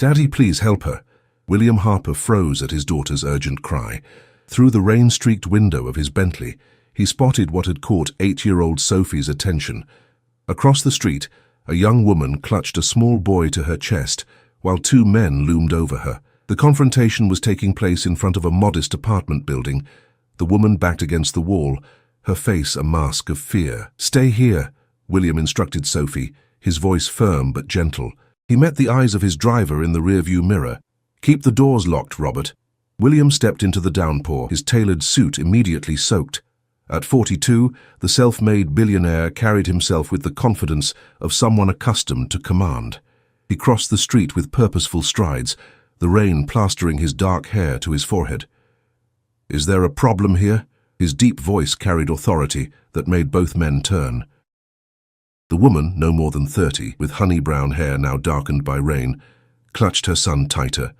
"Daddy, please help her." William Harper froze at his daughter's urgent cry. Through the rain-streaked window of his Bentley, he spotted what had caught 8-year-old Sophie's attention. Across the street, a young woman clutched a small boy to her chest, while 2 men loomed over her. The confrontation was taking place in front of a modest apartment building, the woman backed against the wall, her face a mask of fear. "Stay here," William instructed Sophie, his voice firm but gentle. He met the eyes of his driver in the rearview mirror. "Keep the doors locked, Robert." William stepped into the downpour, his tailored suit immediately soaked. At 42, the self-made billionaire carried himself with the confidence of someone accustomed to command. He crossed the street with purposeful strides, the rain plastering his dark hair to his forehead. "Is there a problem here?" His deep voice carried authority that made both men turn. The woman, no more than 30, with honey-brown hair now darkened by rain, clutched her son tighter.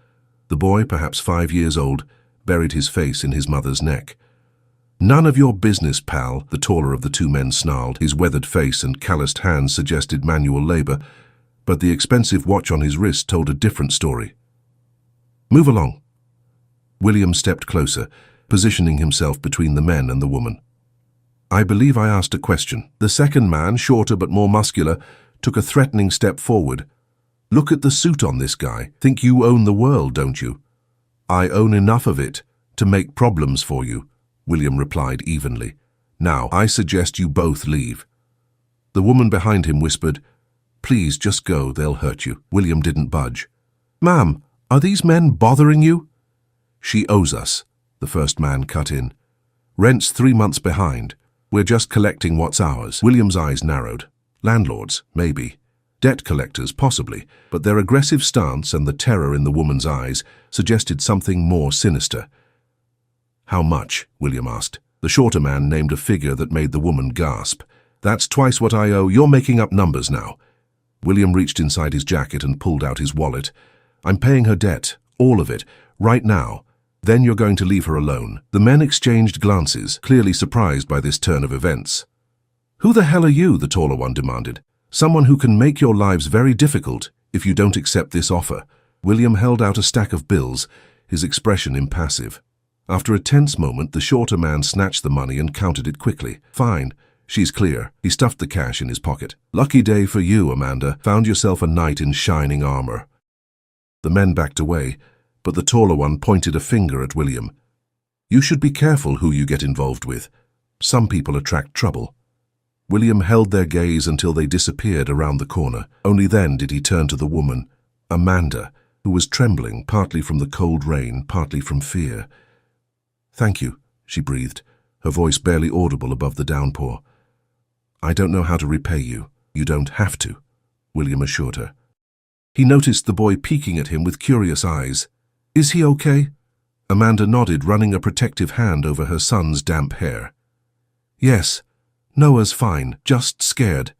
The boy, perhaps 5 years old, buried his face in his mother's neck. "None of your business, pal," the taller of the 2 men snarled. His weathered face and calloused hands suggested manual labor, but the expensive watch on his wrist told a different story. "Move along." William stepped closer, positioning himself between the men and the woman. "I believe I asked a question." The second man, shorter but more muscular, took a threatening step forward. "Look at the suit on this guy. Think you own the world, don't you?" "I own enough of it to make problems for you," William replied evenly. "Now, I suggest you both leave." The woman behind him whispered, "Please, just go, they'll hurt you." William didn't budge. "Ma'am, are these men bothering you?" "She owes us," the first man cut in. "Rent's 3 months behind. We're just collecting what's ours." William's eyes narrowed. Landlords, maybe. Debt collectors, possibly. But their aggressive stance and the terror in the woman's eyes suggested something more sinister. "How much?" William asked. The shorter man named a figure that made the woman gasp. "That's twice what I owe. You're making up numbers now." William reached inside his jacket and pulled out his wallet. "I'm paying her debt, all of it, right now. Then you're going to leave her alone." The men exchanged glances, clearly surprised by this turn of events. "Who the hell are you?" the taller one demanded. "Someone who can make your lives very difficult if you don't accept this offer." William held out a stack of bills, his expression impassive. After a tense moment, the shorter man snatched the money and counted it quickly. "Fine. She's clear." He stuffed the cash in his pocket. "Lucky day for you, Amanda. Found yourself a knight in shining armor." The men backed away, but the taller one pointed a finger at William. "You should be careful who you get involved with. Some people attract trouble." William held their gaze until they disappeared around the corner. Only then did he turn to the woman, Amanda, who was trembling, partly from the cold rain, partly from fear. "Thank you," she breathed, her voice barely audible above the downpour. "I don't know how to repay you." "You don't have to," William assured her. He noticed the boy peeking at him with curious eyes. "Is he okay?" Amanda nodded, running a protective hand over her son's damp hair. "Yes, Noah's fine, just scared."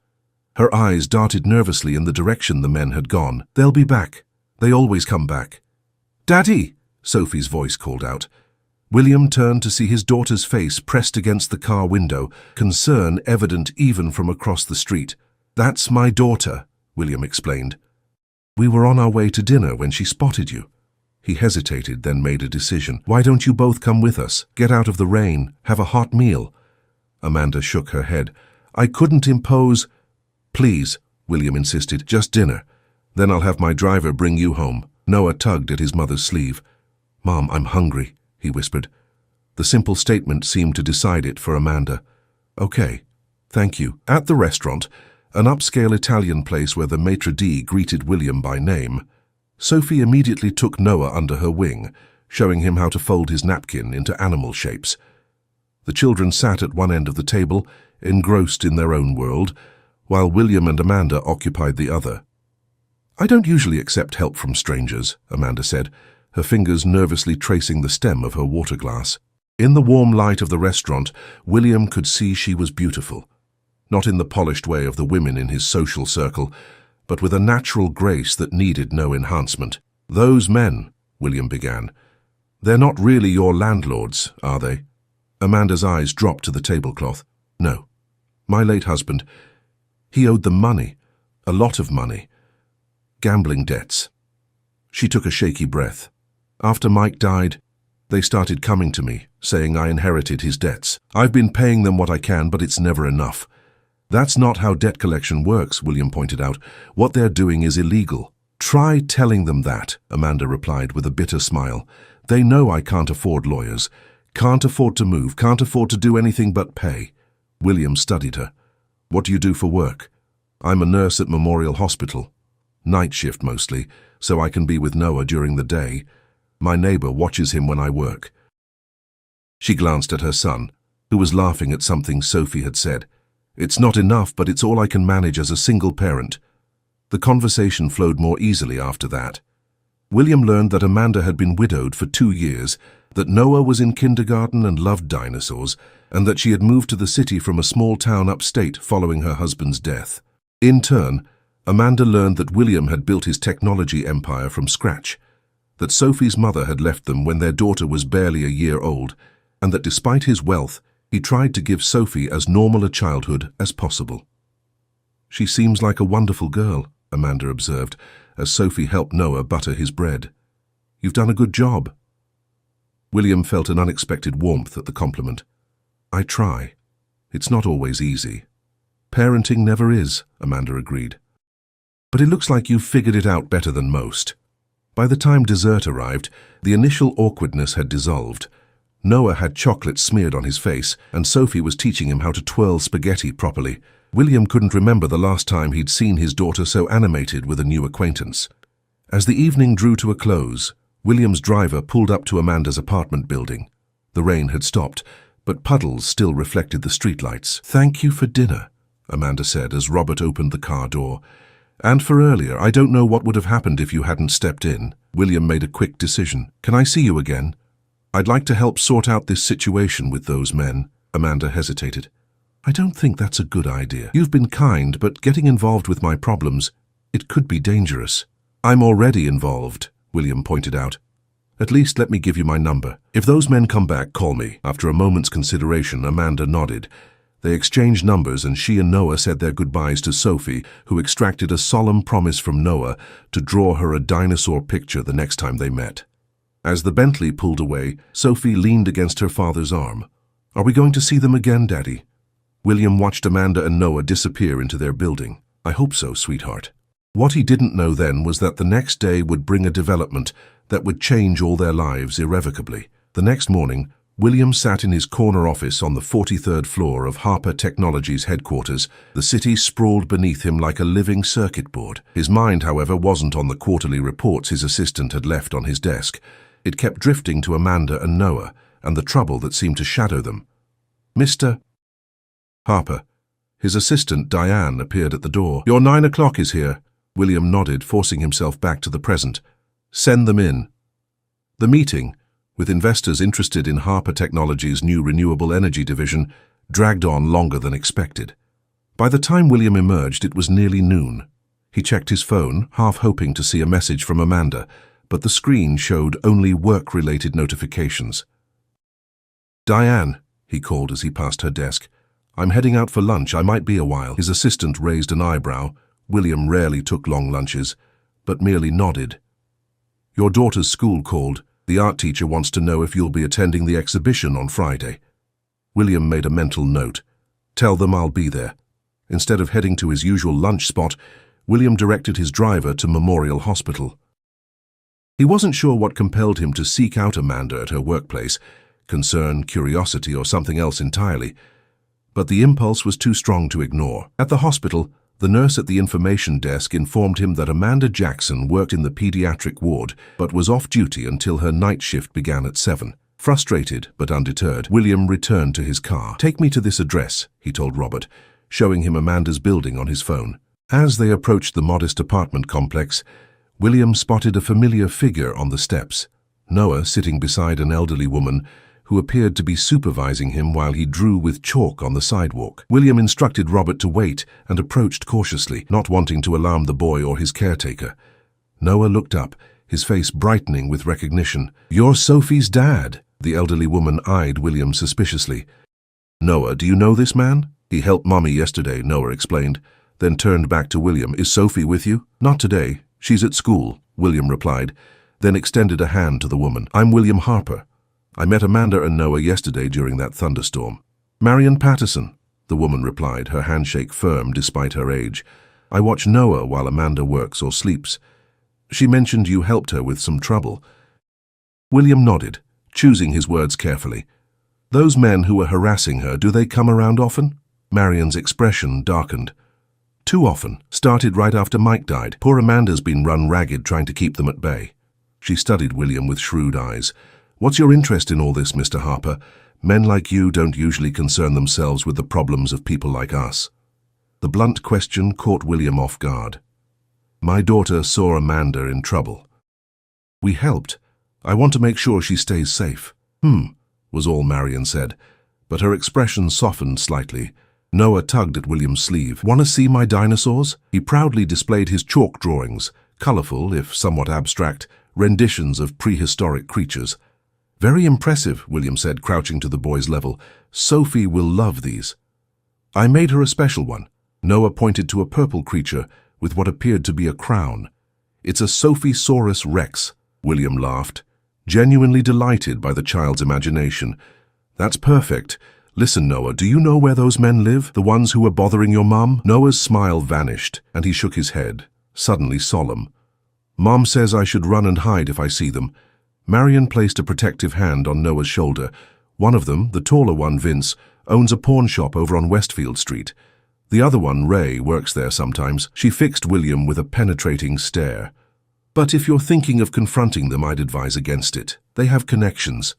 Her eyes darted nervously in the direction the men had gone. "They'll be back. They always come back." "Daddy!" Sophie's voice called out. William turned to see his daughter's face pressed against the car window, concern evident even from across the street. "That's my daughter," William explained. "We were on our way to dinner when she spotted you." He hesitated, then made a decision. "Why don't you both come with us? Get out of the rain, have a hot meal." Amanda shook her head. "I couldn't impose—" "Please," William insisted, "just dinner. Then I'll have my driver bring you home." Noah tugged at his mother's sleeve. "Mom, I'm hungry," he whispered. The simple statement seemed to decide it for Amanda. "Okay, thank you." At the restaurant, an upscale Italian place where the maitre d' greeted William by name, Sophie immediately took Noah under her wing, showing him how to fold his napkin into animal shapes. The children sat at one end of the table, engrossed in their own world, while William and Amanda occupied the other. "I don't usually accept help from strangers," Amanda said, her fingers nervously tracing the stem of her water glass. In the warm light of the restaurant, William could see she was beautiful. Not in the polished way of the women in his social circle, but with a natural grace that needed no enhancement. "Those men," William began, "they're not really your landlords, are they?" Amanda's eyes dropped to the tablecloth. "No. My late husband, he owed them money, a lot of money. Gambling debts." She took a shaky breath. After Mike died, they started coming to me, saying I inherited his debts. I've been paying them what I can, but it's never enough. That's not how debt collection works, William pointed out. What they're doing is illegal. Try telling them that, Amanda replied with a bitter smile. They know I can't afford lawyers, can't afford to move, can't afford to do anything but pay. William studied her. What do you do for work? I'm a nurse at Memorial Hospital. Night shift mostly, so I can be with Noah during the day. My neighbor watches him when I work. She glanced at her son, who was laughing at something Sophie had said. It's not enough, but it's all I can manage as a single parent. The conversation flowed more easily after that. William learned that Amanda had been widowed for 2 years, that Noah was in kindergarten and loved dinosaurs, and that she had moved to the city from a small town upstate following her husband's death. In turn, Amanda learned that William had built his technology empire from scratch, that Sophie's mother had left them when their daughter was barely a year old, and that despite his wealth, he tried to give Sophie as normal a childhood as possible. She seems like a wonderful girl, Amanda observed, as Sophie helped Noah butter his bread. You've done a good job. William felt an unexpected warmth at the compliment. I try. It's not always easy. Parenting never is, Amanda agreed. But it looks like you've figured it out better than most. By the time dessert arrived, the initial awkwardness had dissolved. Noah had chocolate smeared on his face, and Sophie was teaching him how to twirl spaghetti properly. William couldn't remember the last time he'd seen his daughter so animated with a new acquaintance. As the evening drew to a close, William's driver pulled up to Amanda's apartment building. The rain had stopped, but puddles still reflected the streetlights. Thank you for dinner, Amanda said as Robert opened the car door. And for earlier, I don't know what would have happened if you hadn't stepped in. William made a quick decision. Can I see you again? I'd like to help sort out this situation with those men. Amanda hesitated. I don't think that's a good idea. You've been kind, but getting involved with my problems, it could be dangerous. I'm already involved, William pointed out. At least let me give you my number. If those men come back, call me. After a moment's consideration, Amanda nodded. They exchanged numbers, and she and Noah said their goodbyes to Sophie, who extracted a solemn promise from Noah to draw her a dinosaur picture the next time they met. As the Bentley pulled away, Sophie leaned against her father's arm. Are we going to see them again, Daddy? William watched Amanda and Noah disappear into their building. I hope so, sweetheart. What he didn't know then was that the next day would bring a development that would change all their lives irrevocably. The next morning, William sat in his corner office on the 43rd floor of Harper Technologies headquarters. The city sprawled beneath him like a living circuit board. His mind, however, wasn't on the quarterly reports his assistant had left on his desk. It kept drifting to Amanda and Noah, and the trouble that seemed to shadow them. Mr. Harper. His assistant, Diane, appeared at the door. Your 9 o'clock is here. William nodded, forcing himself back to the present. Send them in. The meeting, with investors interested in Harper Technologies' new renewable energy division, dragged on longer than expected. By the time William emerged, it was nearly noon. He checked his phone, half hoping to see a message from Amanda, but the screen showed only work-related notifications. Diane, he called as he passed her desk. I'm heading out for lunch. I might be a while. His assistant raised an eyebrow. William rarely took long lunches, but merely nodded. Your daughter's school called. The art teacher wants to know if you'll be attending the exhibition on Friday. William made a mental note. Tell them I'll be there. Instead of heading to his usual lunch spot, William directed his driver to Memorial Hospital. He wasn't sure what compelled him to seek out Amanda at her workplace, concern, curiosity, or something else entirely, but the impulse was too strong to ignore. At the hospital, the nurse at the information desk informed him that Amanda Jackson worked in the pediatric ward, but was off duty until her night shift began at 7. Frustrated but undeterred, William returned to his car. Take me to this address, he told Robert, showing him Amanda's building on his phone. As they approached the modest apartment complex, William spotted a familiar figure on the steps, Noah sitting beside an elderly woman who appeared to be supervising him while he drew with chalk on the sidewalk. William instructed Robert to wait and approached cautiously, not wanting to alarm the boy or his caretaker. Noah looked up, his face brightening with recognition. You're Sophie's dad. The elderly woman eyed William suspiciously. Noah, do you know this man? He helped Mommy yesterday, Noah explained, then turned back to William. Is Sophie with you? Not today. She's at school. William replied, then extended a hand to the woman. I'm William Harper. I met Amanda and Noah yesterday during that thunderstorm. Marion Patterson, the woman replied, her handshake firm despite her age. I watch Noah while Amanda works or sleeps. She mentioned you helped her with some trouble. William nodded, choosing his words carefully. Those men who were harassing her, do they come around often? Marion's expression darkened. Too often. Started right after Mike died. Poor Amanda's been run ragged trying to keep them at bay. She studied William with shrewd eyes. What's your interest in all this, Mr. Harper? Men like you don't usually concern themselves with the problems of people like us. The blunt question caught William off guard. My daughter saw Amanda in trouble. We helped. I want to make sure she stays safe. Was all Marion said, but her expression softened slightly. Noah tugged at William's sleeve. Want to see my dinosaurs? He proudly displayed his chalk drawings, colorful, if somewhat abstract, renditions of prehistoric creatures. Very impressive, William said, crouching to the boy's level. Sophie will love these. I made her a special one. Noah pointed to a purple creature with what appeared to be a crown. It's a Sophiesaurus rex. William laughed, genuinely delighted by the child's imagination. That's perfect. Listen, Noah, do you know where those men live? The ones who were bothering your mom? Noah's smile vanished, and he shook his head, suddenly solemn. Mom says I should run and hide if I see them. Marion placed a protective hand on Noah's shoulder. One of them, the taller one, Vince, owns a pawn shop over on Westfield Street. The other one, Ray, works there sometimes. She fixed William with a penetrating stare. But if you're thinking of confronting them, I'd advise against it. They have connections.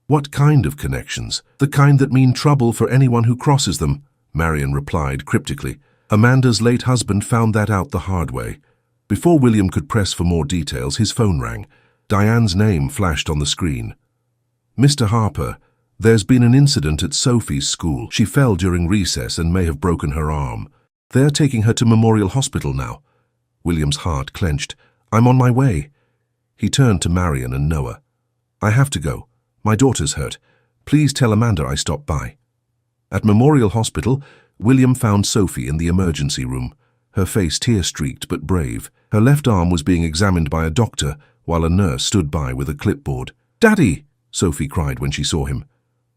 What kind of connections? The kind that mean trouble for anyone who crosses them, Marion replied cryptically. Amanda's late husband found that out the hard way. Before William could press for more details, his phone rang. Diane's name flashed on the screen. Mr. Harper, there's been an incident at Sophie's school. She fell during recess and may have broken her arm. They're taking her to Memorial Hospital now. William's heart clenched. I'm on my way. He turned to Marion and Noah. I have to go. My daughter's hurt. Please tell Amanda I stopped by. At Memorial Hospital, William found Sophie in the emergency room, her face tear-streaked but brave. Her left arm was being examined by a doctor, while a nurse stood by with a clipboard. Daddy! Sophie cried when she saw him.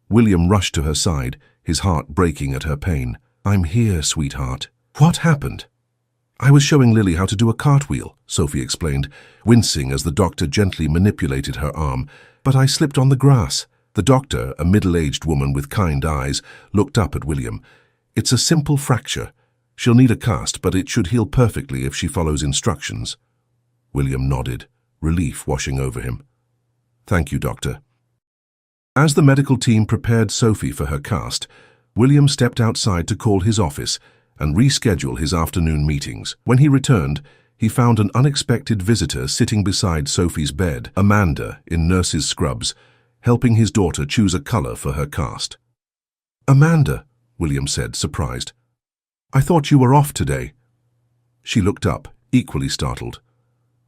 William rushed to her side, his heart breaking at her pain. I'm here, sweetheart. What happened? I was showing Lily how to do a cartwheel, Sophie explained, wincing as the doctor gently manipulated her arm. But I slipped on the grass. The doctor, a middle-aged woman with kind eyes, looked up at William. It's a simple fracture. She'll need a cast, but it should heal perfectly if she follows instructions. William nodded, relief washing over him. Thank you, doctor. As the medical team prepared Sophie for her cast, William stepped outside to call his office and reschedule his afternoon meetings. When he returned, he found an unexpected visitor sitting beside Sophie's bed, Amanda, in nurse's scrubs, helping his daughter choose a color for her cast. Amanda, William said, surprised. I thought you were off today. She looked up, equally startled.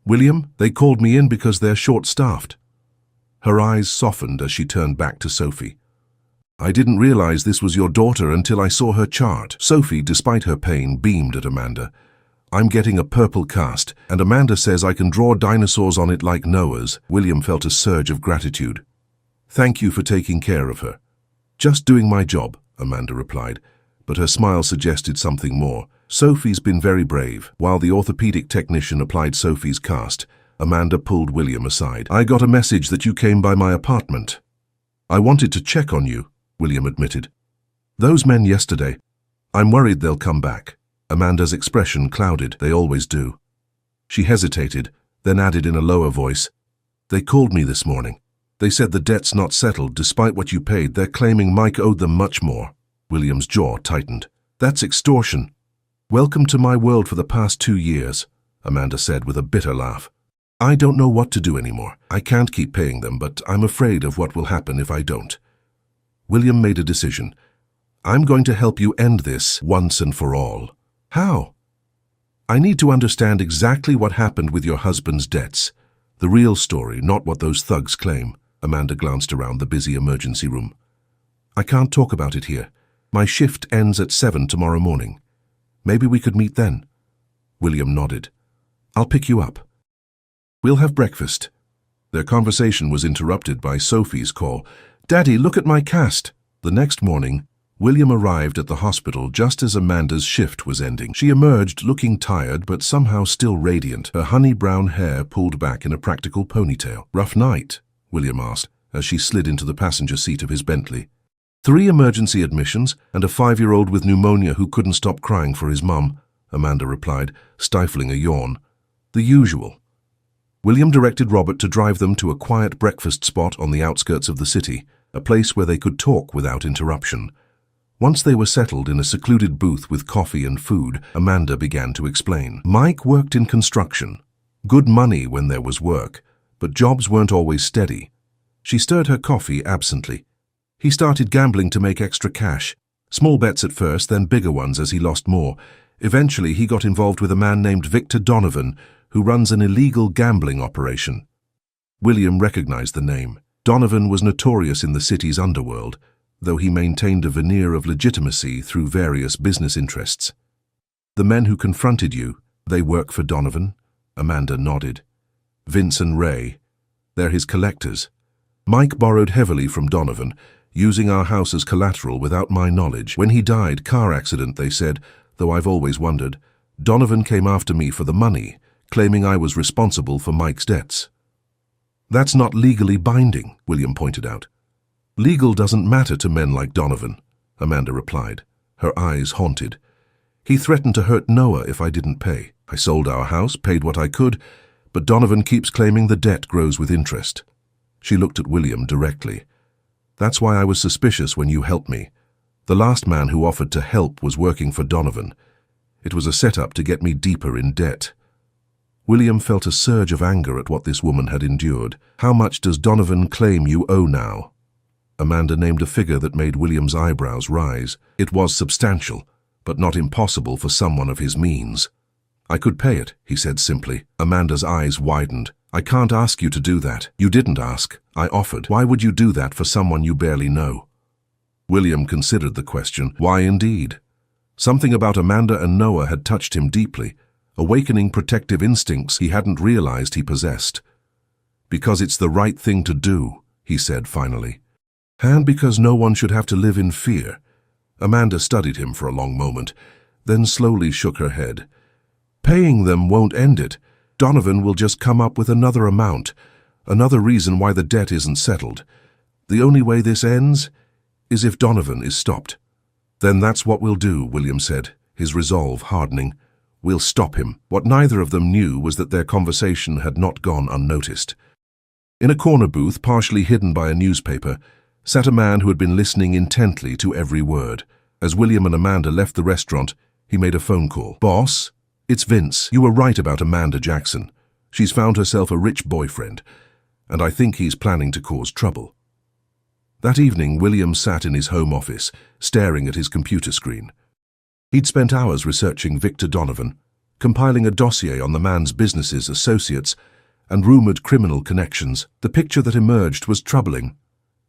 William, they called me in because they're short-staffed. Her eyes softened as she turned back to Sophie. I didn't realize this was your daughter until I saw her chart. Sophie, despite her pain, beamed at Amanda. I'm getting a purple cast, and Amanda says I can draw dinosaurs on it like Noah's. William felt a surge of gratitude. Thank you for taking care of her. Just doing my job, Amanda replied, but her smile suggested something more. Sophie's been very brave. While the orthopedic technician applied Sophie's cast, Amanda pulled William aside. I got a message that you came by my apartment. I wanted to check on you, William admitted. Those men yesterday. I'm worried they'll come back. Amanda's expression clouded. They always do. She hesitated, then added in a lower voice, They called me this morning. They said the debt's not settled. Despite what you paid, they're claiming Mike owed them much more. William's jaw tightened. That's extortion. Welcome to my world for the past 2 years, Amanda said with a bitter laugh. I don't know what to do anymore. I can't keep paying them, but I'm afraid of what will happen if I don't. William made a decision. I'm going to help you end this once and for all. How? I need to understand exactly what happened with your husband's debts. The real story, not what those thugs claim. Amanda glanced around the busy emergency room. I can't talk about it here. My shift ends at 7 tomorrow morning. Maybe we could meet then. William nodded. I'll pick you up. We'll have breakfast. Their conversation was interrupted by Sophie's call. Daddy, look at my cast. The next morning, William arrived at the hospital just as Amanda's shift was ending. She emerged looking tired but somehow still radiant, her honey-brown hair pulled back in a practical ponytail. Rough night? William asked, as she slid into the passenger seat of his Bentley. 3 emergency admissions and a 5-year-old with pneumonia who couldn't stop crying for his mum, Amanda replied, stifling a yawn. The usual. William directed Robert to drive them to a quiet breakfast spot on the outskirts of the city, a place where they could talk without interruption. Once they were settled in a secluded booth with coffee and food, Amanda began to explain. Mike worked in construction. Good money when there was work, but jobs weren't always steady. She stirred her coffee absently. He started gambling to make extra cash. Small bets at first, then bigger ones as he lost more. Eventually, he got involved with a man named Victor Donovan, who runs an illegal gambling operation. William recognized the name. Donovan was notorious in the city's underworld, though he maintained a veneer of legitimacy through various business interests. The men who confronted you, they work for Donovan? Amanda nodded. Vince and Ray. They're his collectors. Mike borrowed heavily from Donovan, using our house as collateral without my knowledge. When he died, car accident, they said, though I've always wondered. Donovan came after me for the money, claiming I was responsible for Mike's debts. That's not legally binding, William pointed out. Legal doesn't matter to men like Donovan, Amanda replied, her eyes haunted. He threatened to hurt Noah if I didn't pay. I sold our house, paid what I could, but Donovan keeps claiming the debt grows with interest. She looked at William directly. That's why I was suspicious when you helped me. The last man who offered to help was working for Donovan. It was a setup to get me deeper in debt. William felt a surge of anger at what this woman had endured. How much does Donovan claim you owe now? Amanda named a figure that made William's eyebrows rise. It was substantial, but not impossible for someone of his means. I could pay it, he said simply. Amanda's eyes widened. I can't ask you to do that. You didn't ask. I offered. Why would you do that for someone you barely know? William considered the question. Why indeed? Something about Amanda and Noah had touched him deeply, awakening protective instincts he hadn't realized he possessed. Because it's the right thing to do, he said finally. And because no one should have to live in fear. Amanda studied him for a long moment, then slowly shook her head. Paying them won't end it. Donovan will just come up with another amount, another reason why the debt isn't settled. The only way this ends is if Donovan is stopped. Then that's what we'll do, William said, his resolve hardening. We'll stop him. What neither of them knew was that their conversation had not gone unnoticed. In a corner booth, partially hidden by a newspaper, sat a man who had been listening intently to every word. As William and Amanda left the restaurant, he made a phone call. Boss, it's Vince. You were right about Amanda Jackson. She's found herself a rich boyfriend, and I think he's planning to cause trouble. That evening, William sat in his home office, staring at his computer screen. He'd spent hours researching Victor Donovan, compiling a dossier on the man's businesses, associates, and rumored criminal connections. The picture that emerged was troubling.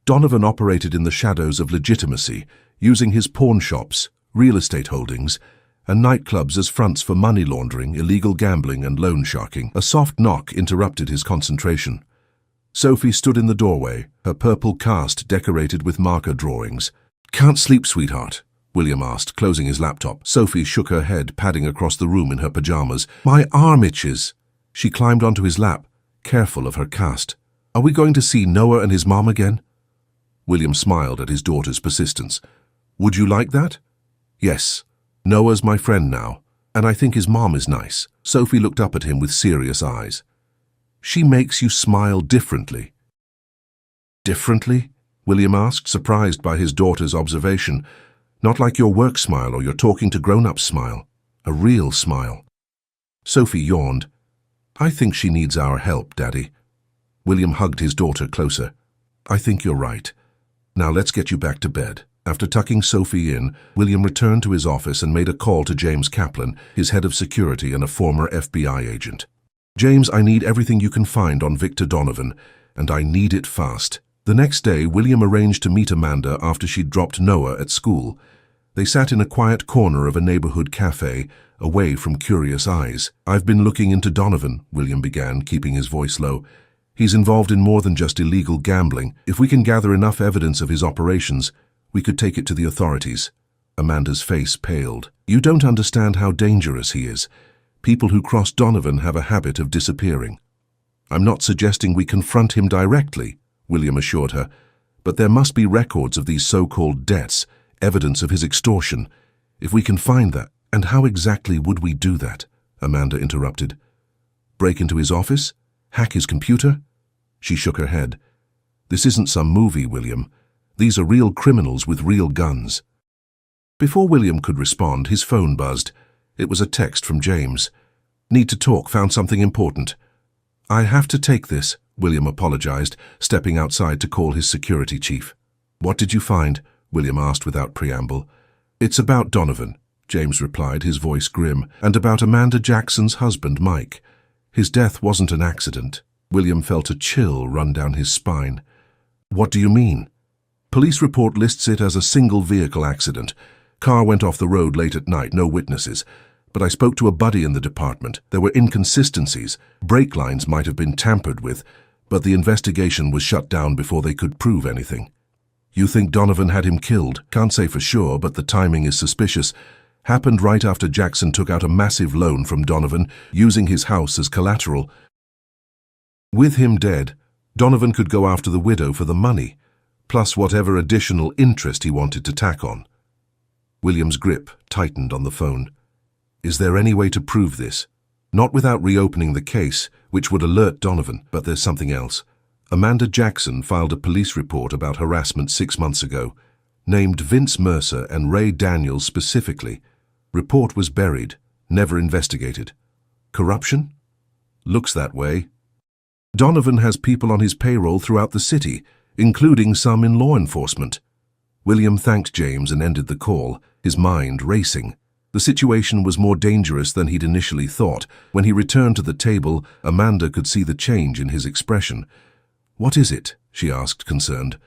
Donovan operated in the shadows of legitimacy, using his pawn shops, real estate holdings, and nightclubs as fronts for money laundering, illegal gambling, and loan sharking. A soft knock interrupted his concentration. Sophie stood in the doorway, her purple cast decorated with marker drawings. Can't sleep, sweetheart? William asked, closing his laptop. Sophie shook her head, padding across the room in her pajamas. My arm itches. She climbed onto his lap, careful of her cast. Are we going to see Noah and his mom again? William smiled at his daughter's persistence. Would you like that? Yes. Noah's my friend now, and I think his mom is nice. Sophie looked up at him with serious eyes. She makes you smile differently. Differently? William asked, surprised by his daughter's observation. Not like your work smile or your talking to grown-ups smile. A real smile. Sophie yawned. I think she needs our help, Daddy. William hugged his daughter closer. I think you're right. Now let's get you back to bed. After tucking Sophie in, William returned to his office and made a call to James Kaplan, his head of security and a former FBI agent. James, I need everything you can find on Victor Donovan, and I need it fast. The next day, William arranged to meet Amanda after she'd dropped Noah at school. They sat in a quiet corner of a neighborhood cafe, away from curious eyes. "I've been looking into Donovan," William began, keeping his voice low. "He's involved in more than just illegal gambling. If we can gather enough evidence of his operations, we could take it to the authorities." Amanda's face paled. "You don't understand how dangerous he is. People who cross Donovan have a habit of disappearing." "I'm not suggesting we confront him directly," William assured her, "but there must be records of these so-called debts, evidence of his extortion. If we can find that—" "And how exactly would we do that?" Amanda interrupted. "Break into his office? Hack his computer?" She shook her head. "This isn't some movie, William. These are real criminals with real guns." Before William could respond, his phone buzzed. It was a text from James. "Need to talk, found something important." "I have to take this," William apologized, stepping outside to call his security chief. "What did you find?" William asked without preamble. "It's about Donovan," James replied, his voice grim, "and about Amanda Jackson's husband, Mike. His death wasn't an accident." William felt a chill run down his spine. "What do you mean?" "Police report lists it as a single-vehicle accident. Car went off the road late at night, no witnesses. But I spoke to a buddy in the department. There were inconsistencies. Brake lines might have been tampered with, but the investigation was shut down before they could prove anything." "You think Donovan had him killed?" "Can't say for sure, but the timing is suspicious. Happened right after Jackson took out a massive loan from Donovan, using his house as collateral. With him dead, Donovan could go after the widow for the money, plus whatever additional interest he wanted to tack on." William's grip tightened on the phone. "Is there any way to prove this?" "Not without reopening the case, which would alert Donovan, but there's something else. Amanda Jackson filed a police report about harassment 6 months ago, named Vince Mercer and Ray Daniels specifically. Report was buried, never investigated. Corruption? Looks that way. Donovan has people on his payroll throughout the city, including some in law enforcement." William thanked James and ended the call, his mind racing. The situation was more dangerous than he'd initially thought. When he returned to the table, Amanda could see the change in his expression. "What is it?" she asked, concerned.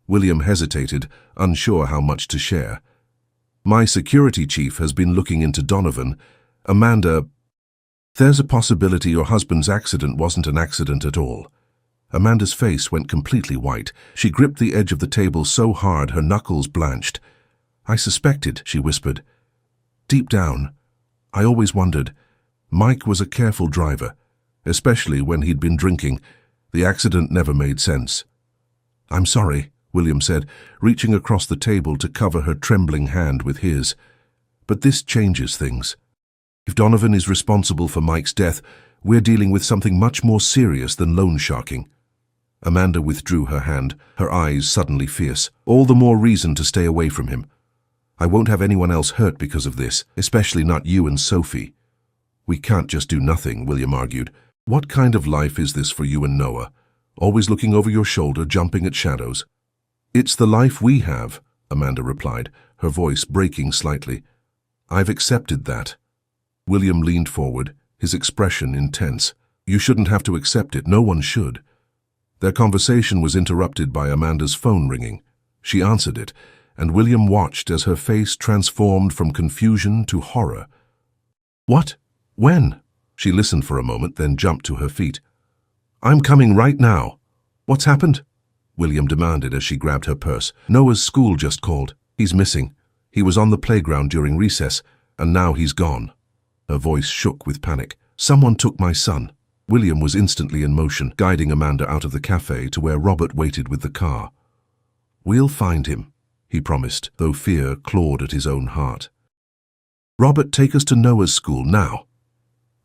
William hesitated, unsure how much to share. "My security chief has been looking into Donovan. Amanda, there's a possibility your husband's accident wasn't an accident at all." Amanda's face went completely white. She gripped the edge of the table so hard her knuckles blanched. "I suspected," she whispered. "Deep down, I always wondered. Mike was a careful driver, especially when he'd been drinking. The accident never made sense." "I'm sorry," William said, reaching across the table to cover her trembling hand with his. "But this changes things. If Donovan is responsible for Mike's death, we're dealing with something much more serious than loan sharking." Amanda withdrew her hand, her eyes suddenly fierce. "All the more reason to stay away from him. I won't have anyone else hurt because of this, especially not you and Sophie." "We can't just do nothing," William argued. "What kind of life is this for you and Noah? Always looking over your shoulder, jumping at shadows?" "It's the life we have," Amanda replied, her voice breaking slightly. "I've accepted that." William leaned forward, his expression intense. "You shouldn't have to accept it. No one should." Their conversation was interrupted by Amanda's phone ringing. She answered it, and William watched as her face transformed from confusion to horror. "What? When?" She listened for a moment, then jumped to her feet. "I'm coming right now." "What's happened?" William demanded as she grabbed her purse. "Noah's school just called. He's missing. He was on the playground during recess, and now he's gone." Her voice shook with panic. "Someone took my son." William was instantly in motion, guiding Amanda out of the cafe to where Robert waited with the car. "We'll find him," he promised, though fear clawed at his own heart. "Robert, take us to Noah's school now."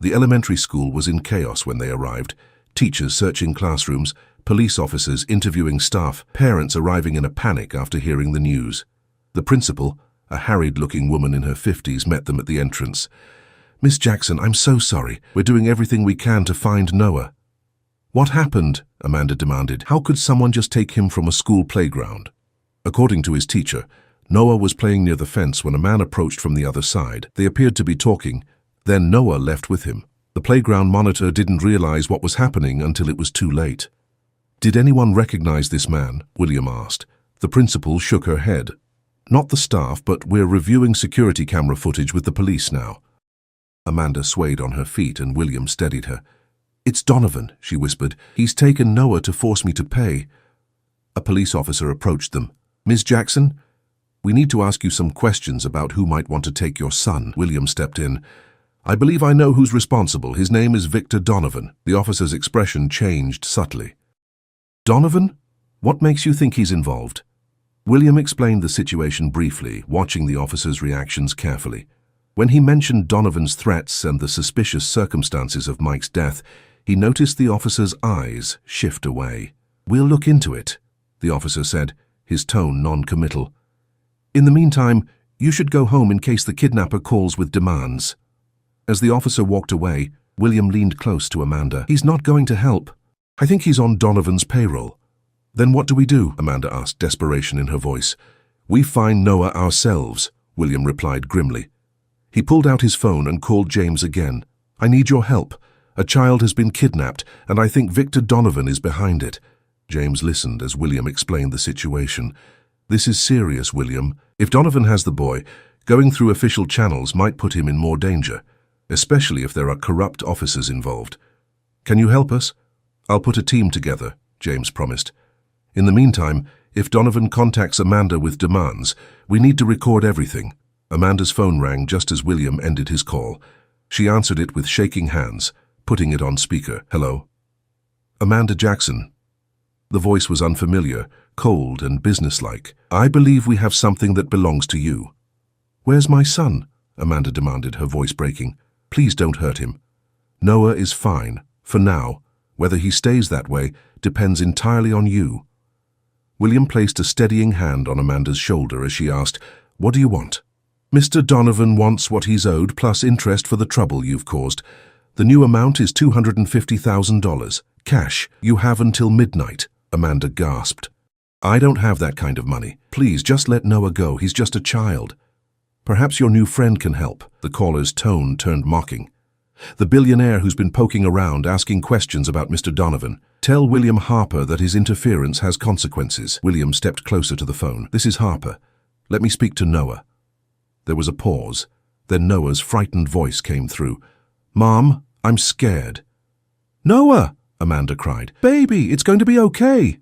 The elementary school was in chaos when they arrived. Teachers searching classrooms, police officers interviewing staff, parents arriving in a panic after hearing the news. The principal, a harried-looking woman in her 50s, met them at the entrance. "Miss Jackson, I'm so sorry. We're doing everything we can to find Noah." "What happened?" Amanda demanded. "How could someone just take him from a school playground?" According to his teacher, Noah was playing near the fence when a man approached from the other side. They appeared to be talking. Then Noah left with him. The playground monitor didn't realize what was happening until it was too late. "Did anyone recognize this man?" William asked. The principal shook her head. "Not the staff, but we're reviewing security camera footage with the police now." Amanda swayed on her feet and William steadied her. "It's Donovan," she whispered. "He's taken Noah to force me to pay." A police officer approached them. "Ms. Jackson, we need to ask you some questions about who might want to take your son." William stepped in. "I believe I know who's responsible. His name is Victor Donovan." The officer's expression changed subtly. "Donovan? What makes you think he's involved?" William explained the situation briefly, watching the officer's reactions carefully. When he mentioned Donovan's threats and the suspicious circumstances of Mike's death, he noticed the officer's eyes shift away. "We'll look into it," the officer said, his tone non-committal. "In the meantime, you should go home in case the kidnapper calls with demands." As the officer walked away, William leaned close to Amanda. "He's not going to help. I think he's on Donovan's payroll." "Then what do we do?" Amanda asked, desperation in her voice. "We find Noah ourselves," William replied grimly. He pulled out his phone and called James again. "I need your help. A child has been kidnapped, and I think Victor Donovan is behind it." James listened as William explained the situation. "This is serious, William. If Donovan has the boy, going through official channels might put him in more danger, especially if there are corrupt officers involved. Can you help us?" "I'll put a team together," James promised. "In the meantime, if Donovan contacts Amanda with demands, we need to record everything." Amanda's phone rang just as William ended his call. She answered it with shaking hands, putting it on speaker. "Hello?" "Amanda Jackson." The voice was unfamiliar, cold and businesslike. "I believe we have something that belongs to you." "Where's my son?" Amanda demanded, her voice breaking. "Please don't hurt him." "Noah is fine, for now. Whether he stays that way depends entirely on you." William placed a steadying hand on Amanda's shoulder as she asked, "What do you want?" "Mr. Donovan wants what he's owed plus interest for the trouble you've caused. The new amount is $250,000. Cash. You have until midnight." Amanda gasped. "I don't have that kind of money. Please, just let Noah go. He's just a child." "Perhaps your new friend can help." The caller's tone turned mocking. "The billionaire who's been poking around asking questions about Mr. Donovan. Tell William Harper that his interference has consequences." William stepped closer to the phone. "This is Harper. Let me speak to Noah." There was a pause. Then Noah's frightened voice came through. "Mom, I'm scared." "Noah!" Amanda cried. "Baby, it's going to be okay."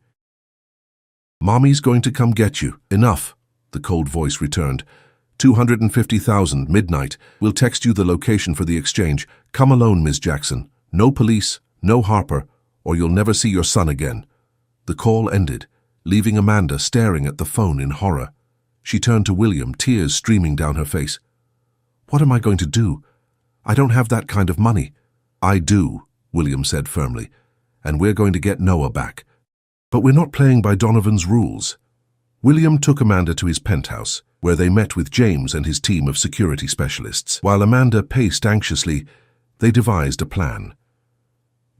"Mommy's going to come get you." "Enough," the cold voice returned. $250,000, midnight. We'll text you the location for the exchange. Come alone, Ms. Jackson. No police, no Harper, or you'll never see your son again." The call ended, leaving Amanda staring at the phone in horror. She turned to William, tears streaming down her face. "What am I going to do? I don't have that kind of money." "I do," William said firmly, "and we're going to get Noah back. But we're not playing by Donovan's rules." William took Amanda to his penthouse, where they met with James and his team of security specialists. While Amanda paced anxiously, they devised a plan.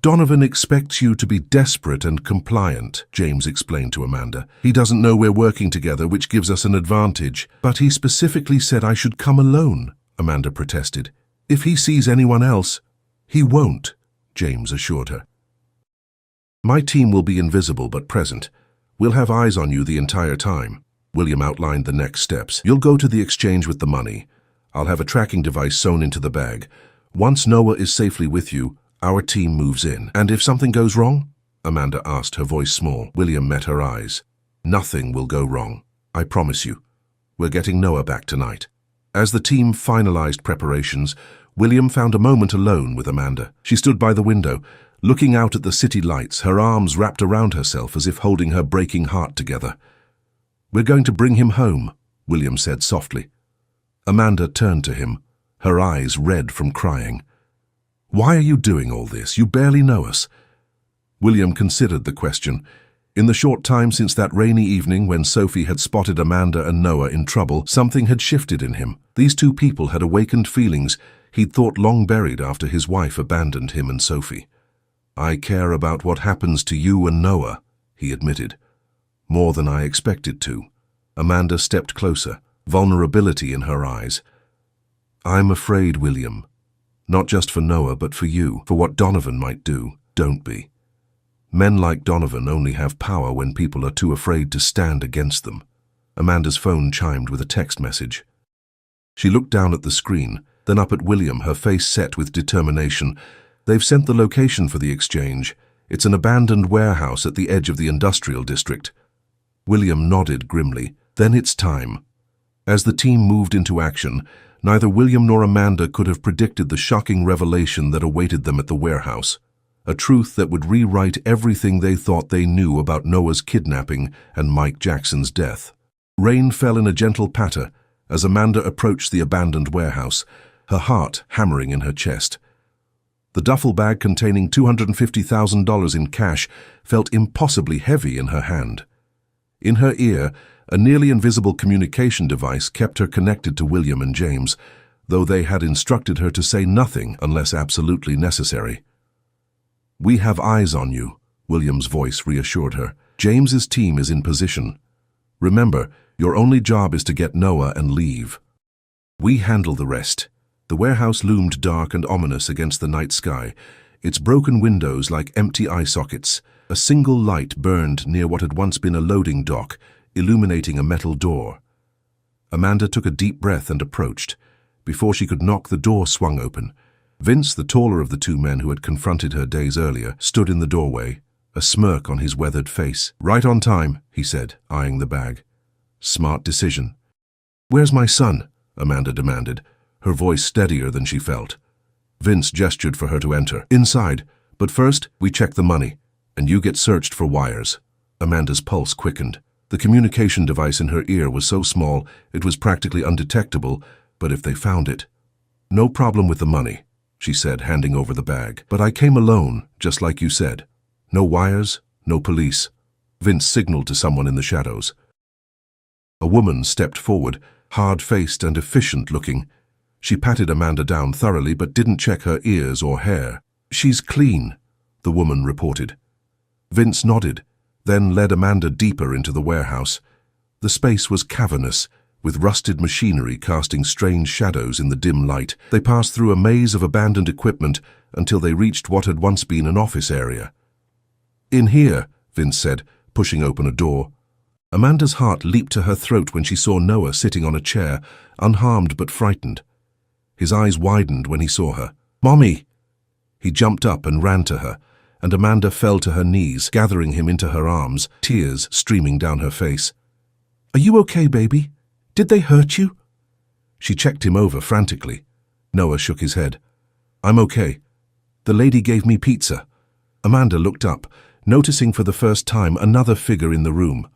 "Donovan expects you to be desperate and compliant," James explained to Amanda. "He doesn't know we're working together, which gives us an advantage. But he specifically said I should come alone," Amanda protested. "If he sees anyone else, he won't," James assured her. "My team will be invisible but present. We'll have eyes on you the entire time." William outlined the next steps. "You'll go to the exchange with the money. I'll have a tracking device sewn into the bag. Once Noah is safely with you, our team moves in." "And if something goes wrong?" Amanda asked, her voice small. William met her eyes. "Nothing will go wrong. I promise you. We're getting Noah back tonight." As the team finalized preparations, William found a moment alone with Amanda. She stood by the window, looking out at the city lights, her arms wrapped around herself as if holding her breaking heart together. "We're going to bring him home," William said softly. Amanda turned to him, her eyes red from crying. "Why are you doing all this? You barely know us." William considered the question. In the short time since that rainy evening when Sophie had spotted Amanda and Noah in trouble, something had shifted in him. These two people had awakened feelings he'd thought long buried after his wife abandoned him and Sophie. "I care about what happens to you and Noah," he admitted. "More than I expected to." Amanda stepped closer, vulnerability in her eyes. "I'm afraid, William. Not just for Noah, but for you, for what Donovan might do. Don't be. Men like Donovan only have power when people are too afraid to stand against them." Amanda's phone chimed with a text message. She looked down at the screen, then up at William, her face set with determination. "They've sent the location for the exchange. It's an abandoned warehouse at the edge of the industrial district." William nodded grimly. "Then it's time." As the team moved into action, neither William nor Amanda could have predicted the shocking revelation that awaited them at the warehouse. A truth that would rewrite everything they thought they knew about Noah's kidnapping and Mike Jackson's death. Rain fell in a gentle patter as Amanda approached the abandoned warehouse, her heart hammering in her chest. The duffel bag containing $250,000 in cash felt impossibly heavy in her hand. In her ear, a nearly invisible communication device kept her connected to William and James, though they had instructed her to say nothing unless absolutely necessary. "We have eyes on you," William's voice reassured her. "James's team is in position. Remember, your only job is to get Noah and leave. We handle the rest." The warehouse loomed dark and ominous against the night sky, its broken windows like empty eye sockets. A single light burned near what had once been a loading dock, illuminating a metal door. Amanda took a deep breath and approached. Before she could knock, the door swung open. Vince, the taller of the two men who had confronted her days earlier, stood in the doorway, a smirk on his weathered face. "Right on time," he said, eyeing the bag. "Smart decision." "Where's my son?" Amanda demanded, her voice steadier than she felt. Vince gestured for her to enter. "Inside, but first we check the money, and you get searched for wires." Amanda's pulse quickened. The communication device in her ear was so small it was practically undetectable, but if they found it— "No problem with the money," she said, handing over the bag. "But I came alone, just like you said. No wires, no police." Vince signaled to someone in the shadows. A woman stepped forward, hard-faced and efficient-looking. She patted Amanda down thoroughly but didn't check her ears or hair. "She's clean," the woman reported. Vince nodded, then led Amanda deeper into the warehouse. The space was cavernous, with rusted machinery casting strange shadows in the dim light. They passed through a maze of abandoned equipment until they reached what had once been an office area. "In here," Vince said, pushing open a door. Amanda's heart leaped to her throat when she saw Noah sitting on a chair, unharmed but frightened. His eyes widened when he saw her. "Mommy!" He jumped up and ran to her, and Amanda fell to her knees, gathering him into her arms, tears streaming down her face. "Are you okay, baby? Did they hurt you?" She checked him over frantically. Noah shook his head. "I'm okay. The lady gave me pizza." Amanda looked up, noticing for the first time another figure in the room,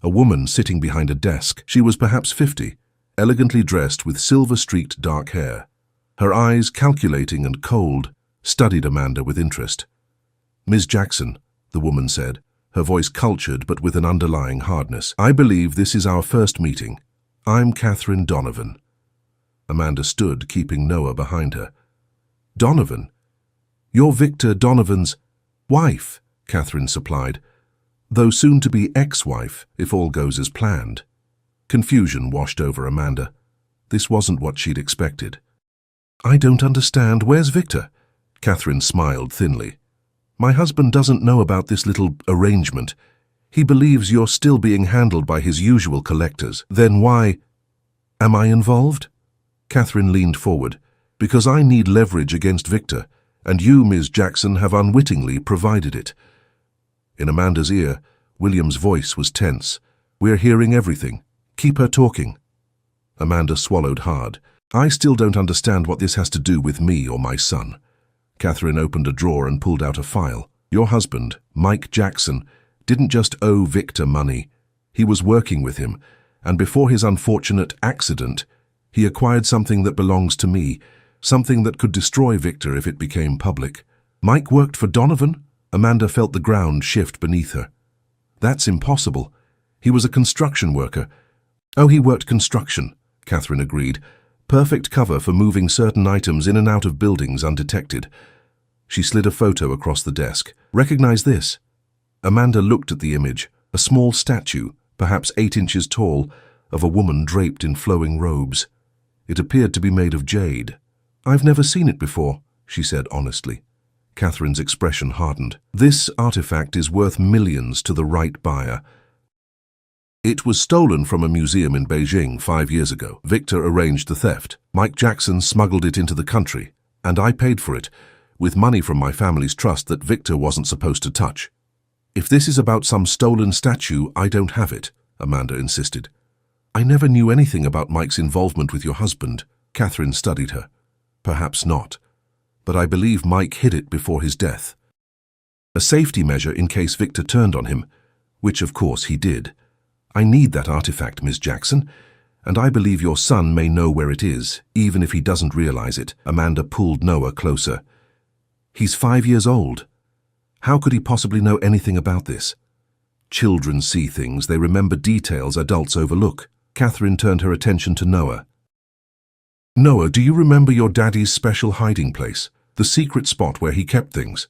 a woman sitting behind a desk. She was perhaps 50, elegantly dressed with silver-streaked dark hair. Her eyes, calculating and cold, studied Amanda with interest. "Ms. Jackson," the woman said, her voice cultured but with an underlying hardness. "I believe this is our first meeting. I'm Catherine Donovan." Amanda stood, keeping Noah behind her. "Donovan? You're Victor Donovan's wife," Catherine supplied, "though soon to be ex-wife if all goes as planned." Confusion washed over Amanda. This wasn't what she'd expected. "I don't understand. Where's Victor?" Catherine smiled thinly. "My husband doesn't know about this little arrangement. He believes you're still being handled by his usual collectors. Then why— Am I involved?" Catherine leaned forward. "Because I need leverage against Victor, and you, Ms. Jackson, have unwittingly provided it." In Amanda's ear, William's voice was tense. "We're hearing everything. Keep her talking." Amanda swallowed hard. "I still don't understand what this has to do with me or my son." Catherine opened a drawer and pulled out a file. "Your husband, Mike Jackson, didn't just owe Victor money. He was working with him, and before his unfortunate accident, he acquired something that belongs to me, something that could destroy Victor if it became public." "Mike worked for Donovan?" Amanda felt the ground shift beneath her. "That's impossible. He was a construction worker." "Oh, he worked construction," Catherine agreed. "Perfect cover for moving certain items in and out of buildings undetected." She slid a photo across the desk. "Recognize this?" Amanda looked at the image, a small statue, perhaps 8 inches tall, of a woman draped in flowing robes. It appeared to be made of jade. "I've never seen it before," she said honestly. Catherine's expression hardened. "This artifact is worth millions to the right buyer. It was stolen from a museum in Beijing 5 years ago. Victor arranged the theft. Mike Jackson smuggled it into the country, and I paid for it, with money from my family's trust that Victor wasn't supposed to touch. If this is about some stolen statue, I don't have it, Amanda insisted. I never knew anything about Mike's involvement with your husband. Catherine studied her. Perhaps not, but I believe Mike hid it before his death. A safety measure in case Victor turned on him, which of course he did. I need that artifact, Miss Jackson, and I believe your son may know where it is, even if he doesn't realize it. Amanda pulled Noah closer. He's 5 years old. How could he possibly know anything about this? Children see things, they remember details adults overlook. Catherine turned her attention to Noah. Noah, do you remember your daddy's special hiding place? The secret spot where he kept things?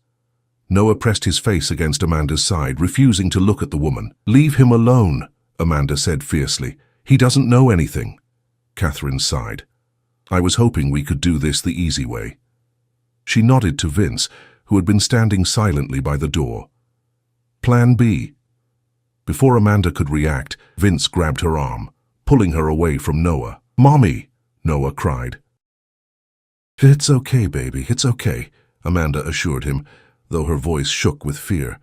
Noah pressed his face against Amanda's side, refusing to look at the woman. Leave him alone, Amanda said fiercely. He doesn't know anything. Catherine sighed. I was hoping we could do this the easy way. She nodded to Vince, who had been standing silently by the door. Plan B. Before Amanda could react, Vince grabbed her arm, pulling her away from Noah. Mommy, Noah cried. It's okay, baby, it's okay, Amanda assured him, though her voice shook with fear.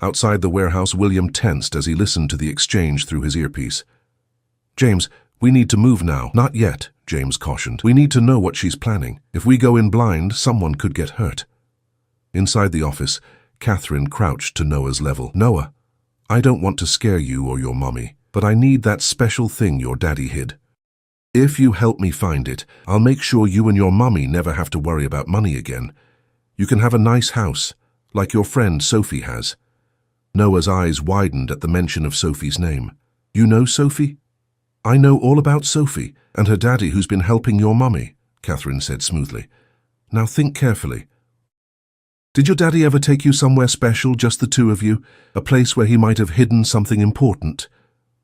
Outside the warehouse, William tensed as he listened to the exchange through his earpiece. James, we need to move now. Not yet, James cautioned. We need to know what she's planning. If we go in blind, someone could get hurt. Inside the office, Catherine crouched to Noah's level. Noah, I don't want to scare you or your mommy, but I need that special thing your daddy hid. If you help me find it, I'll make sure you and your mommy never have to worry about money again. You can have a nice house, like your friend Sophie has. Noah's eyes widened at the mention of Sophie's name. You know Sophie? I know all about Sophie and her daddy who's been helping your mummy, Catherine said smoothly. Now think carefully. Did your daddy ever take you somewhere special, just the two of you? A place where he might have hidden something important?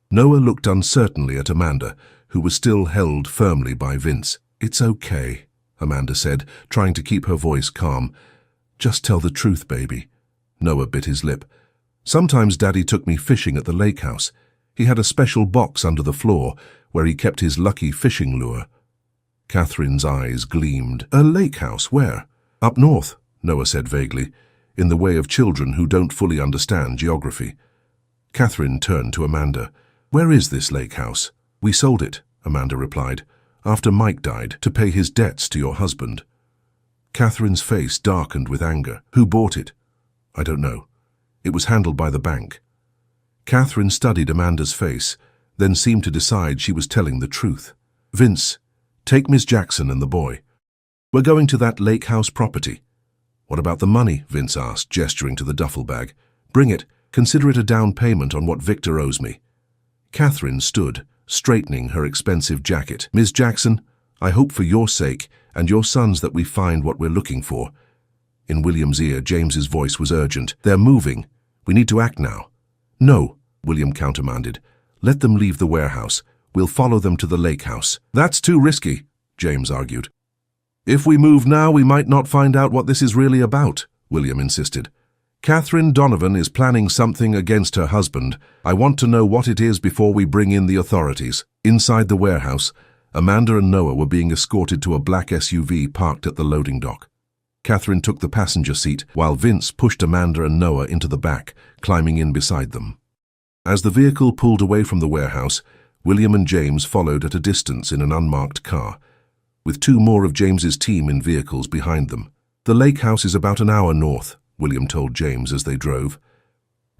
Noah looked uncertainly at Amanda, who was still held firmly by Vince. It's okay, Amanda said, trying to keep her voice calm. Just tell the truth, baby. Noah bit his lip. Sometimes Daddy took me fishing at the lake house. He had a special box under the floor where he kept his lucky fishing lure. Catherine's eyes gleamed. A lake house, where? Up north, Noah said vaguely, in the way of children who don't fully understand geography. Catherine turned to Amanda. Where is this lake house? We sold it, Amanda replied, after Mike died, to pay his debts to your husband. Catherine's face darkened with anger. Who bought it? I don't know. It was handled by the bank. Catherine studied Amanda's face, then seemed to decide she was telling the truth. Vince, take Miss Jackson and the boy. We're going to that lake house property. What about the money? Vince asked, gesturing to the duffel bag. Bring it. Consider it a down payment on what Victor owes me. Catherine stood, straightening her expensive jacket. Miss Jackson, I hope for your sake and your son's that we find what we're looking for. In William's ear, James's voice was urgent. They're moving. We need to act now. No, William countermanded. Let them leave the warehouse. We'll follow them to the lake house. That's too risky, James argued. If we move now, we might not find out what this is really about, William insisted. Catherine Donovan is planning something against her husband. I want to know what it is before we bring in the authorities. Inside the warehouse, Amanda and Noah were being escorted to a black SUV parked at the loading dock. Catherine took the passenger seat, while Vince pushed Amanda and Noah into the back, climbing in beside them. As the vehicle pulled away from the warehouse, William and James followed at a distance in an unmarked car, with two more of James's team in vehicles behind them. The lake house is about an hour north, William told James as they drove.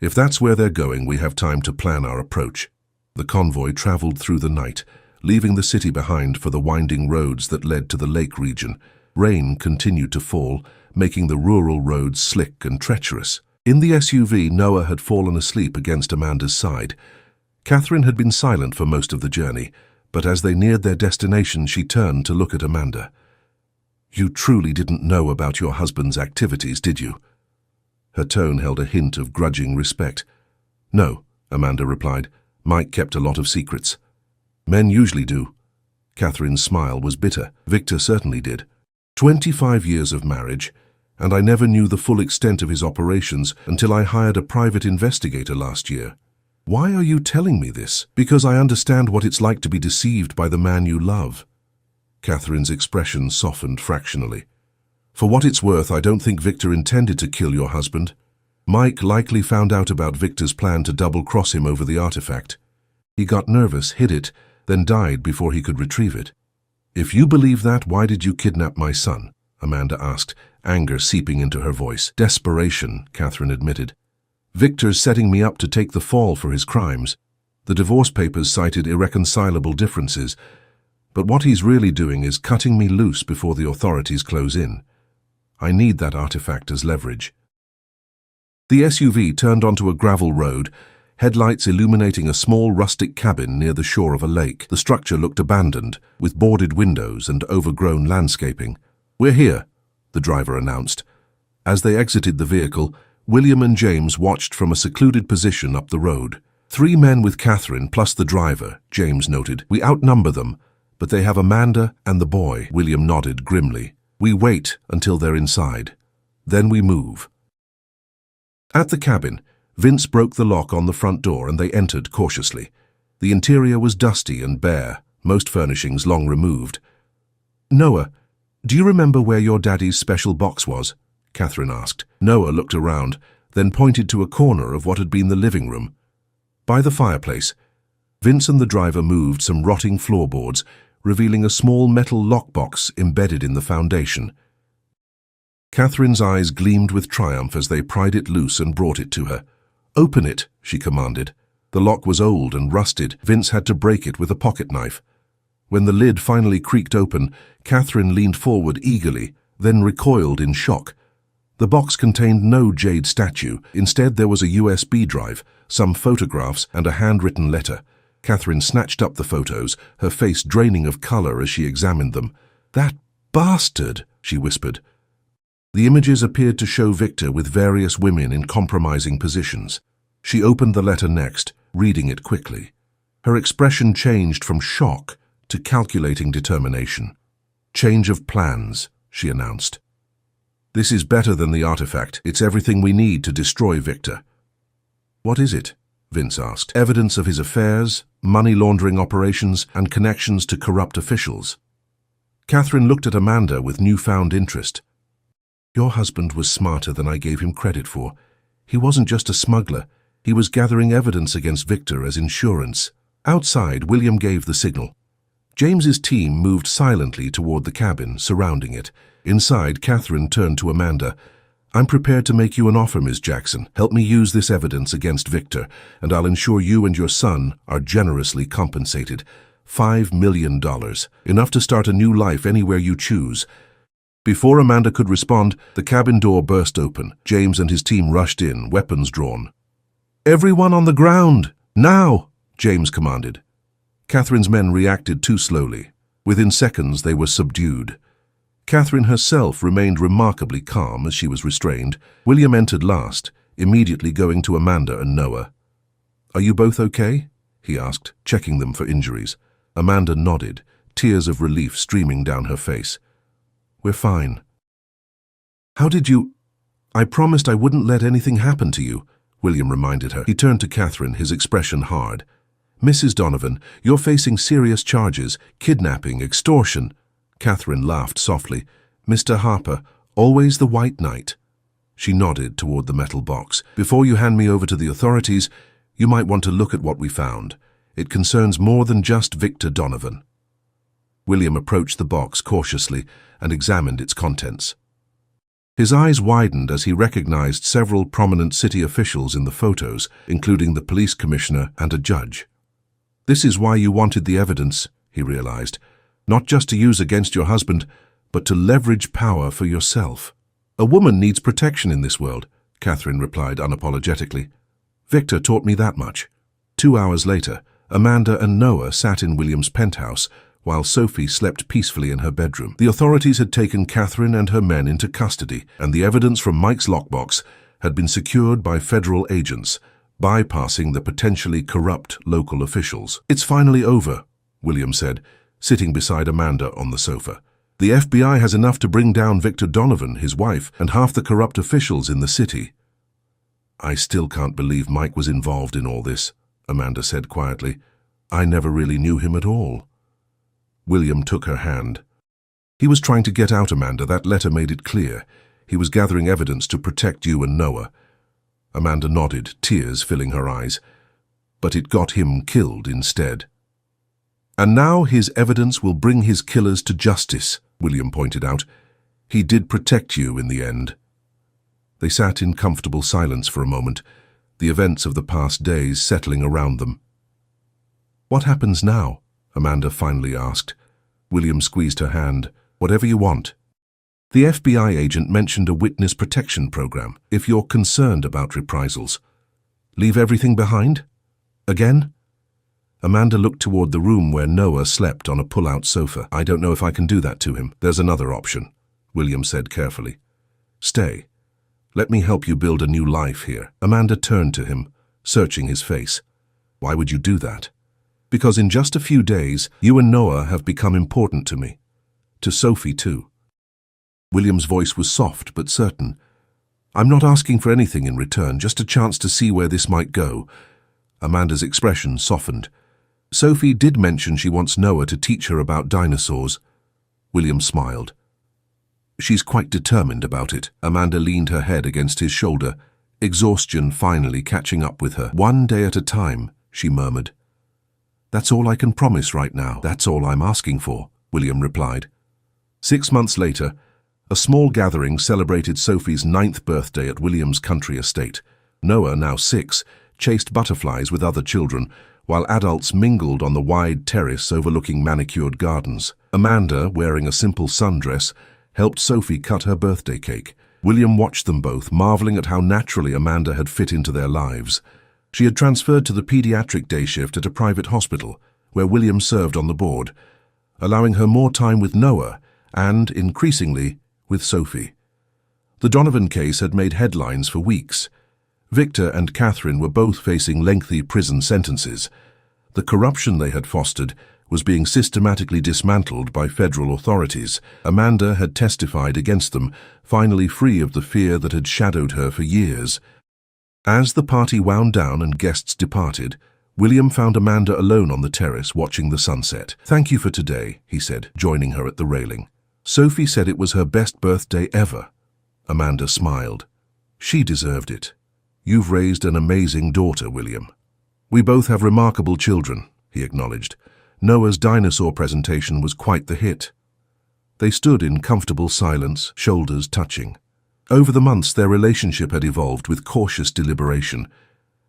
If that's where they're going, we have time to plan our approach. The convoy traveled through the night, leaving the city behind for the winding roads that led to the lake region. Rain continued to fall, making the rural roads slick and treacherous. In the SUV, Noah had fallen asleep against Amanda's side. Catherine had been silent for most of the journey, but as they neared their destination, she turned to look at Amanda. You truly didn't know about your husband's activities, did you? Her tone held a hint of grudging respect. No, Amanda replied. Mike kept a lot of secrets. Men usually do. Catherine's smile was bitter. Victor certainly did. 25 years of marriage, and I never knew the full extent of his operations until I hired a private investigator last year. Why are you telling me this? Because I understand what it's like to be deceived by the man you love. Catherine's expression softened fractionally. For what it's worth, I don't think Victor intended to kill your husband. Mike likely found out about Victor's plan to double-cross him over the artifact. He got nervous, hid it, then died before he could retrieve it. If you believe that, why did you kidnap my son? Amanda asked, anger seeping into her voice. Desperation, Catherine admitted. Victor's setting me up to take the fall for his crimes. The divorce papers cited irreconcilable differences, but what he's really doing is cutting me loose before the authorities close in. I need that artifact as leverage. The SUV turned onto a gravel road, headlights illuminating a small rustic cabin near the shore of a lake. The structure looked abandoned, with boarded windows and overgrown landscaping. We're here, the driver announced. As they exited the vehicle, William and James watched from a secluded position up the road. 3 men with Catherine plus the driver, James noted. We outnumber them, but they have Amanda and the boy. William nodded grimly. We wait until they're inside. Then we move. At the cabin, Vince broke the lock on the front door and they entered cautiously. The interior was dusty and bare, most furnishings long removed. Noah, do you remember where your daddy's special box was? Catherine asked. Noah looked around, then pointed to a corner of what had been the living room. By the fireplace, Vince and the driver moved some rotting floorboards, revealing a small metal lockbox embedded in the foundation. Catherine's eyes gleamed with triumph as they pried it loose and brought it to her. Open it, she commanded. The lock was old and rusted. Vince had to break it with a pocket knife. When the lid finally creaked open, Catherine leaned forward eagerly, then recoiled in shock. The box contained no jade statue. Instead, there was a USB drive, some photographs, and a handwritten letter. Catherine snatched up the photos, her face draining of color as she examined them. That bastard, she whispered. The images appeared to show Victor with various women in compromising positions. She opened the letter next, reading it quickly. Her expression changed from shock to calculating determination. Change of plans, she announced. This is better than the artifact. It's everything we need to destroy Victor. What is it? Vince asked. Evidence of his affairs, money laundering operations, and connections to corrupt officials. Catherine looked at Amanda with newfound interest. Your husband was smarter than I gave him credit for. He wasn't just a smuggler. He was gathering evidence against Victor as insurance. Outside, William gave the signal. James's team moved silently toward the cabin, surrounding it. Inside, Catherine turned to Amanda. I'm prepared to make you an offer, Ms. Jackson. Help me use this evidence against Victor, and I'll ensure you and your son are generously compensated. $5 million, enough to start a new life anywhere you choose. Before Amanda could respond, the cabin door burst open. James and his team rushed in, weapons drawn. Everyone on the ground! Now! James commanded. Catherine's men reacted too slowly. Within seconds, they were subdued. Catherine herself remained remarkably calm as she was restrained. William entered last, immediately going to Amanda and Noah. Are you both okay? He asked, checking them for injuries. Amanda nodded, tears of relief streaming down her face. We're fine. How did you... I promised I wouldn't let anything happen to you, William reminded her. He turned to Catherine, his expression hard. Mrs. Donovan, you're facing serious charges, kidnapping, extortion. Catherine laughed softly. Mr. Harper, always the white knight. She nodded toward the metal box. Before you hand me over to the authorities, you might want to look at what we found. It concerns more than just Victor Donovan. William approached the box cautiously and examined its contents. His eyes widened as he recognized several prominent city officials in the photos, including the police commissioner and a judge. This is why you wanted the evidence, he realized. Not just to use against your husband, but to leverage power for yourself. A woman needs protection in this world, Catherine replied unapologetically. Victor taught me that much. 2 hours later, Amanda and Noah sat in William's penthouse, while Sophie slept peacefully in her bedroom. The authorities had taken Catherine and her men into custody, and the evidence from Mike's lockbox had been secured by federal agents, bypassing the potentially corrupt local officials. It's finally over, William said, sitting beside Amanda on the sofa. The FBI has enough to bring down Victor Donovan, his wife, and half the corrupt officials in the city. I still can't believe Mike was involved in all this, Amanda said quietly. I never really knew him at all. William took her hand. He was trying to get out, Amanda. That letter made it clear. He was gathering evidence to protect you and Noah. Amanda nodded, tears filling her eyes. But it got him killed instead. And now his evidence will bring his killers to justice, William pointed out. He did protect you in the end. They sat in comfortable silence for a moment, the events of the past days settling around them. What happens now? Amanda finally asked. William squeezed her hand. Whatever you want. The FBI agent mentioned a witness protection program, if you're concerned about reprisals. Leave everything behind? Again? Amanda looked toward the room where Noah slept on a pull-out sofa. I don't know if I can do that to him. There's another option, William said carefully. Stay. Let me help you build a new life here. Amanda turned to him, searching his face. Why would you do that? Because in just a few days, you and Noah have become important to me. To Sophie, too. William's voice was soft but certain. I'm not asking for anything in return, just a chance to see where this might go. Amanda's expression softened. Sophie did mention she wants Noah to teach her about dinosaurs. William smiled. She's quite determined about it. Amanda leaned her head against his shoulder, exhaustion finally catching up with her. One day at a time, she murmured. That's all I can promise right now. That's all I'm asking for, William replied. 6 months later, a small gathering celebrated Sophie's 9th birthday at William's country estate. Noah, now 6, chased butterflies with other children, while adults mingled on the wide terrace overlooking manicured gardens. Amanda, wearing a simple sundress, helped Sophie cut her birthday cake. William watched them both, marveling at how naturally Amanda had fit into their lives. She had transferred to the pediatric day shift at a private hospital, where William served on the board, allowing her more time with Noah and, increasingly, with Sophie. The Donovan case had made headlines for weeks. Victor and Catherine were both facing lengthy prison sentences. The corruption they had fostered was being systematically dismantled by federal authorities. Amanda had testified against them, finally free of the fear that had shadowed her for years. As the party wound down and guests departed, William found Amanda alone on the terrace watching the sunset. Thank you for today, he said, joining her at the railing. Sophie said it was her best birthday ever. Amanda smiled. She deserved it. You've raised an amazing daughter, William. We both have remarkable children, he acknowledged. Noah's dinosaur presentation was quite the hit. They stood in comfortable silence, shoulders touching. Over the months, their relationship had evolved with cautious deliberation.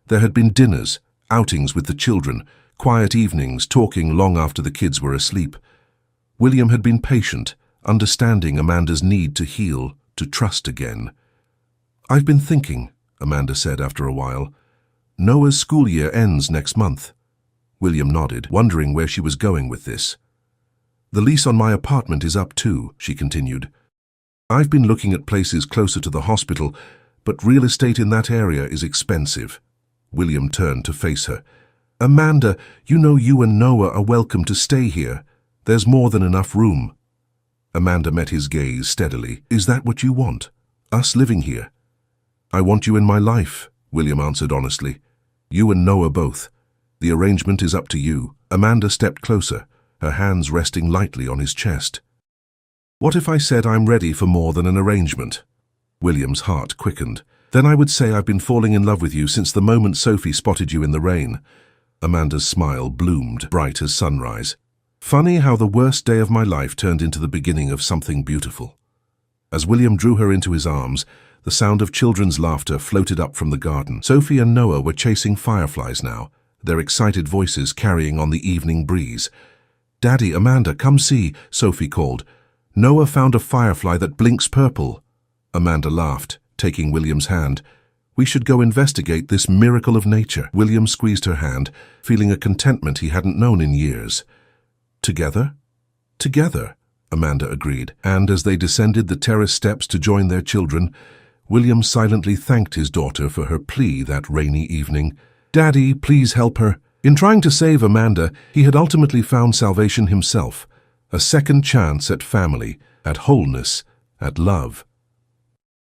There had been dinners, outings with the children, quiet evenings, talking long after the kids were asleep. William had been patient, understanding Amanda's need to heal, to trust again. I've been thinking, Amanda said after a while. Noah's school year ends next month. William nodded, wondering where she was going with this. The lease on my apartment is up too, she continued. I've been looking at places closer to the hospital, but real estate in that area is expensive. William turned to face her. Amanda, you know you and Noah are welcome to stay here. There's more than enough room. Amanda met his gaze steadily. Is that what you want? Us living here? I want you in my life, William answered honestly. You and Noah both. The arrangement is up to you. Amanda stepped closer, her hands resting lightly on his chest. What if I said I'm ready for more than an arrangement? William's heart quickened. Then I would say I've been falling in love with you since the moment Sophie spotted you in the rain. Amanda's smile bloomed, bright as sunrise. Funny how the worst day of my life turned into the beginning of something beautiful. As William drew her into his arms, the sound of children's laughter floated up from the garden. Sophie and Noah were chasing fireflies now, their excited voices carrying on the evening breeze. Daddy, Amanda, come see, Sophie called. Noah found a firefly that blinks purple. Amanda laughed, taking William's hand. We should go investigate this miracle of nature. William squeezed her hand, feeling a contentment he hadn't known in years. Together? Together, Amanda agreed, and as they descended the terrace steps to join their children, William silently thanked his daughter for her plea that rainy evening. Daddy, please help her. In trying to save Amanda, he had ultimately found salvation himself, a second chance at family, at wholeness, at love.